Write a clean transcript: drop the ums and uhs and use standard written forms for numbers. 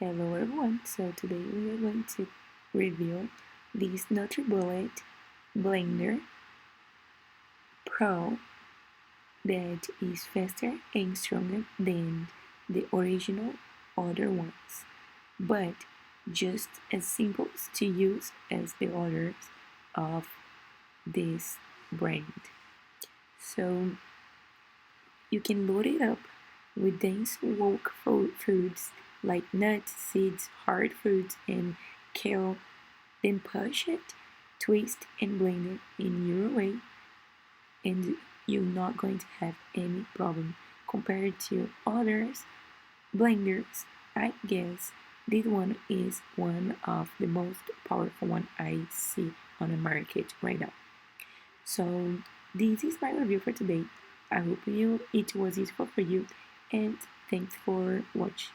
Hello everyone, so today we are going to review this NutriBullet Blender Pro that is faster and stronger than the original other ones, but just as simple to use as the others of this brand. So you can load it up with dense bulk foods like nuts, seeds, hard fruits, and kale, then push it, twist, and blend it in your way, and you're not going to have any problem compared to others blenders. I guess this one is one of the most powerful one I see on the market right now. So this is my review for today. I hope it was useful for you, and thanks for watching.